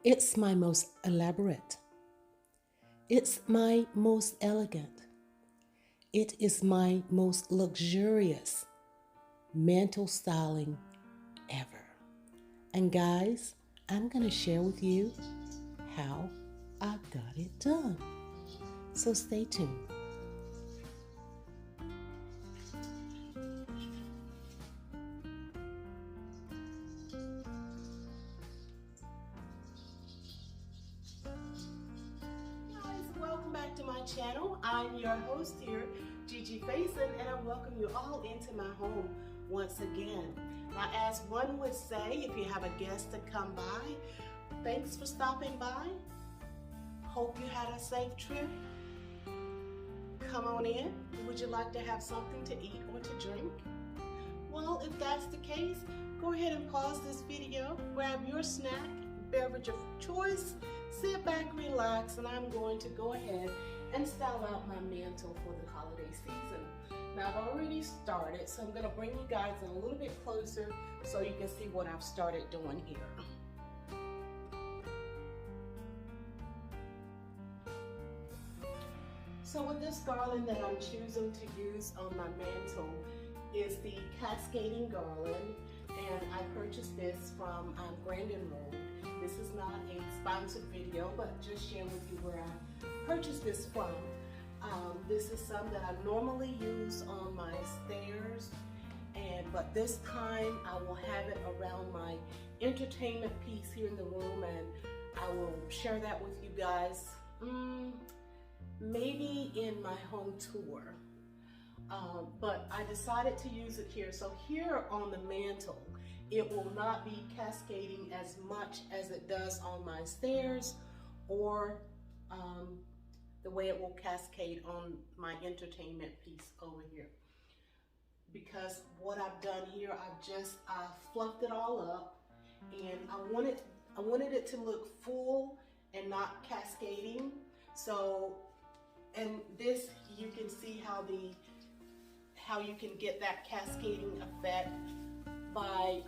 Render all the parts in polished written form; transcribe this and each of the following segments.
It's my most elaborate. It's my most elegant. It is my most luxurious mantle styling ever. And guys, I'm going to share with you how I got it done. So stay tuned. Guys, welcome back to my channel. I'm your host here, Gigi Faison, and I welcome you all into my home once again. Now, as one would say, if you have a guest to come by, thanks for stopping by. Hope you had a safe trip. Come on in. Would you like to have something to eat or to drink? Well, if that's the case, go ahead and pause this video, grab your snack, beverage of choice, sit back, relax, and I'm going to go ahead and style out my mantle for the holiday season. Now, I've already started, so I'm going to bring you guys in a little bit closer so you can see what I've started doing here. So with this garland that I'm choosing to use on my mantle is the cascading garland, and I purchased this from Grandin Road. This is not a sponsored video, but just share with you where I purchased this from. This is some that I normally use on my stairs, but this time I will have it around my entertainment piece here in the room, and I will share that with you guys. Maybe in my home tour, but I decided to use it here. So here on the mantle, it will not be cascading as much as it does on my stairs, or the way it will cascade on my entertainment piece over here. Because what I've done here, I fluffed it all up, and I wanted it to look full and not cascading. So, and this, you can see how you can get that cascading effect by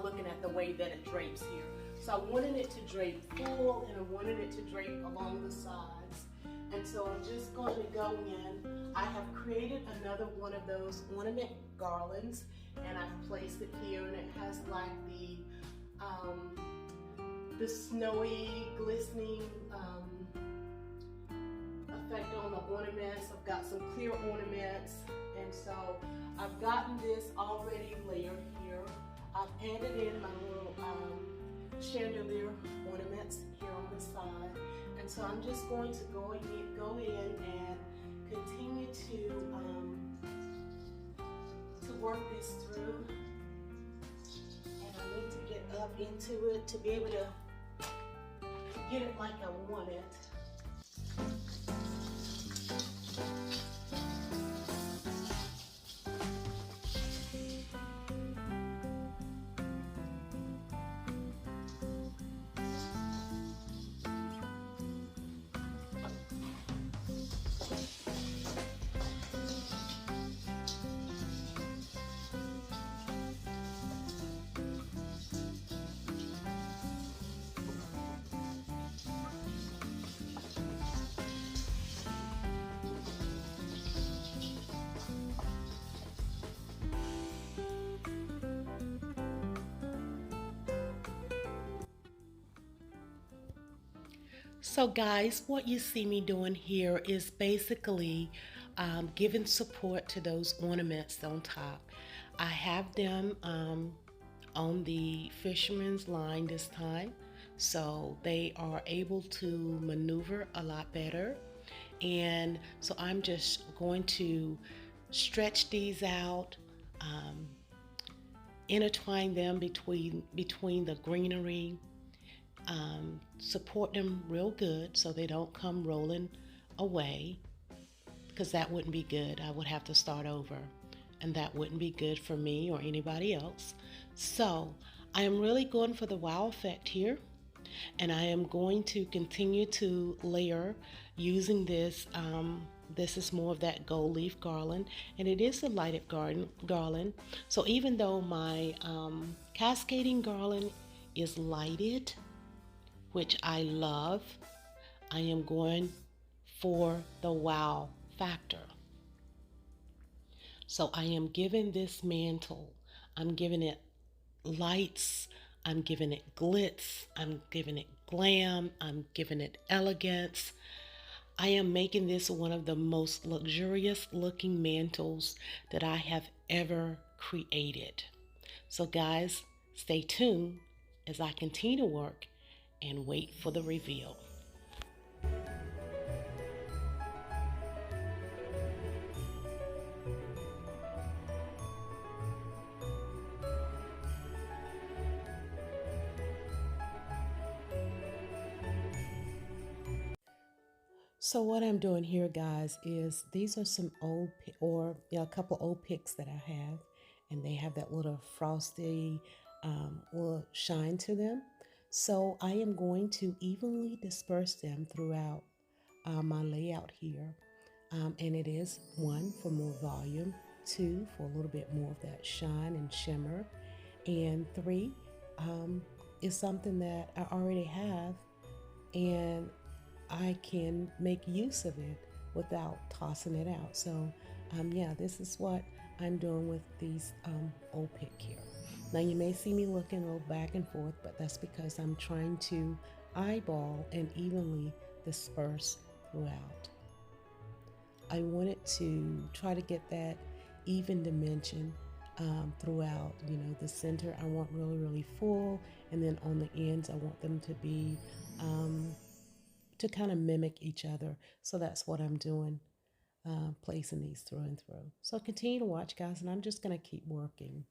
looking at the way that it drapes here. So I wanted it to drape full, and I wanted it to drape along the sides. And so I'm just going to go in. I have created another one of those ornament garlands, and I've placed it here, and it has like the snowy, glistening effect on the ornaments. I've got some clear ornaments, and so I've gotten this already layered here. I've added in my little chandelier ornaments here on the side, and so I'm just going to go in and continue to work this through. And I need to get up into it to be able to get it like I want it. So guys, what you see me doing here is basically giving support to those ornaments on top. I have them on the fisherman's line this time, so they are able to maneuver a lot better. And so I'm just going to stretch these out, um, intertwine them between the greenery, support them real good so they don't come rolling away, because that wouldn't be good. I would have to start over, and that wouldn't be good for me or anybody else. So I am really going for the wow effect here, and I am going to continue to layer using this. This is more of that gold leaf garland, and it is a lighted garland. So even though my cascading garland is lighted, which I love. I am going for the wow factor. So I am giving this mantle, I'm giving it lights, I'm giving it glitz, I'm giving it glam, I'm giving it elegance. I am making this one of the most luxurious looking mantles that I have ever created. So, guys, stay tuned as I continue to work and wait for the reveal. So what I'm doing here, guys, is these are some old or a couple old pics that I have, and they have that little frosty little shine to them. So I am going to evenly disperse them throughout my layout here, and it is one for more volume, two for a little bit more of that shine and shimmer, and three is something that I already have, and I can make use of it without tossing it out. So, yeah, this is what I'm doing with these old pick here. Now, you may see me looking a little back and forth, but that's because I'm trying to eyeball and evenly disperse throughout. I wanted to try to get that even dimension throughout. You know, the center I want really, really full, and then on the ends I want them to be to kind of mimic each other. So that's what I'm doing, placing these through and through. So continue to watch, guys, and I'm just going to keep working.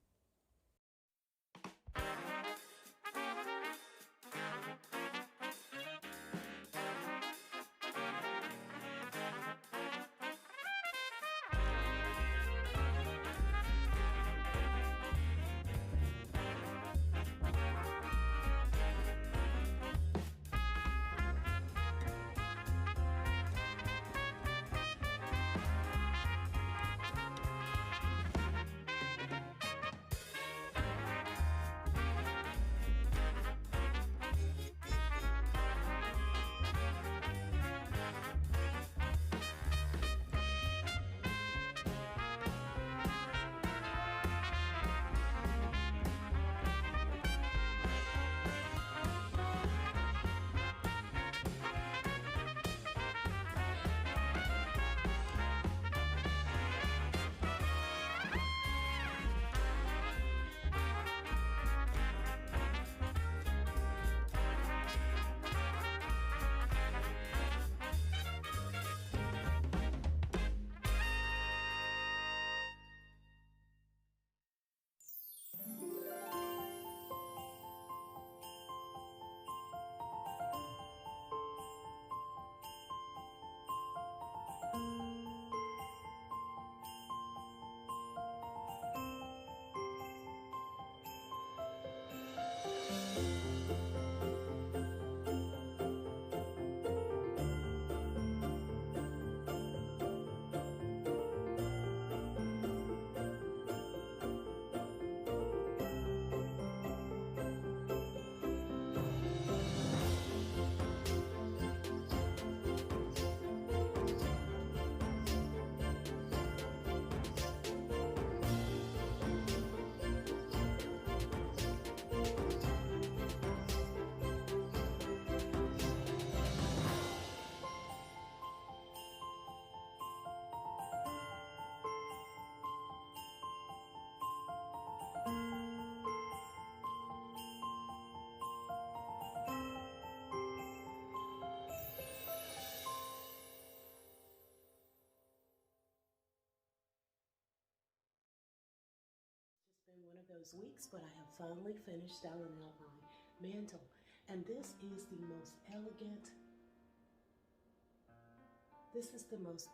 It's been one of those weeks, but I have finally finished styling out my mantle. And this is the most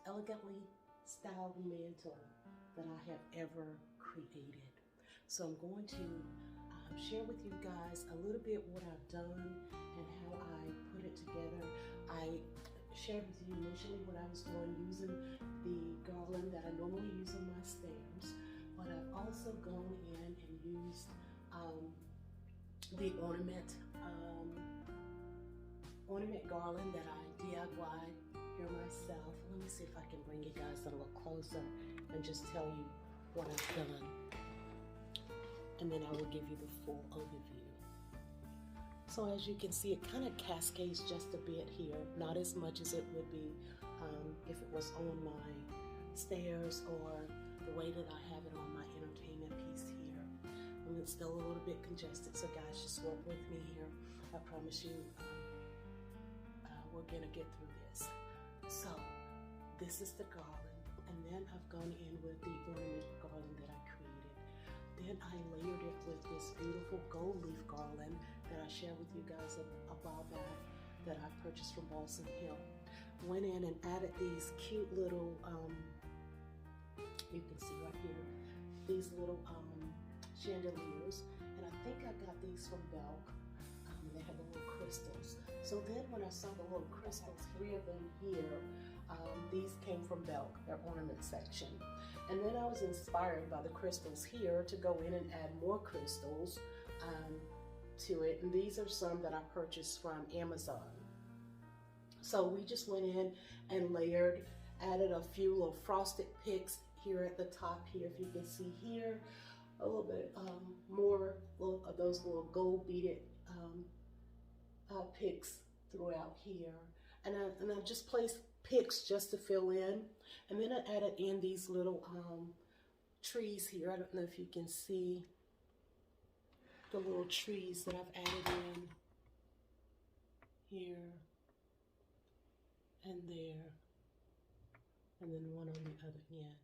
elegantly styled mantle that I have ever created. So I'm going to share with you guys a little bit what I've done and how I put it together. I shared with you initially what I was doing using the garland that I normally use on my stems, but I've also gone in and used the ornament garland that I DIY here myself. Let me see if I can bring you guys a little closer and just tell you what I've done. And then I will give you the full overview. So as you can see, it kind of cascades just a bit here, not as much as it would be if it was on my stairs or the way that I have it on my entertainment piece here. It's still a little bit congested, so guys, just work with me here. I promise you we're gonna get through this. So this is the garland, and then I've gone in with the ornament garland that I created. Then I layered it with this beautiful gold leaf garland that I shared with you guys a while back that I purchased from Balsam Hill. Went in and added these cute little, you can see right here, these little chandeliers, and I think I got these from Belk. They have the little crystals. So then when I saw the little crystals, 3 of them here, these came from Belk, their ornament section. And then I was inspired by the crystals here to go in and add more crystals to it. And these are some that I purchased from Amazon. So we just went in and layered, added a few little frosted picks here at the top here, if you can see here, a little bit more of those little gold beaded picks throughout here. And I just placed picks just to fill in. And then I added in these little trees here. I don't know if you can see the little trees that I've added in here and there, and then one on the other end.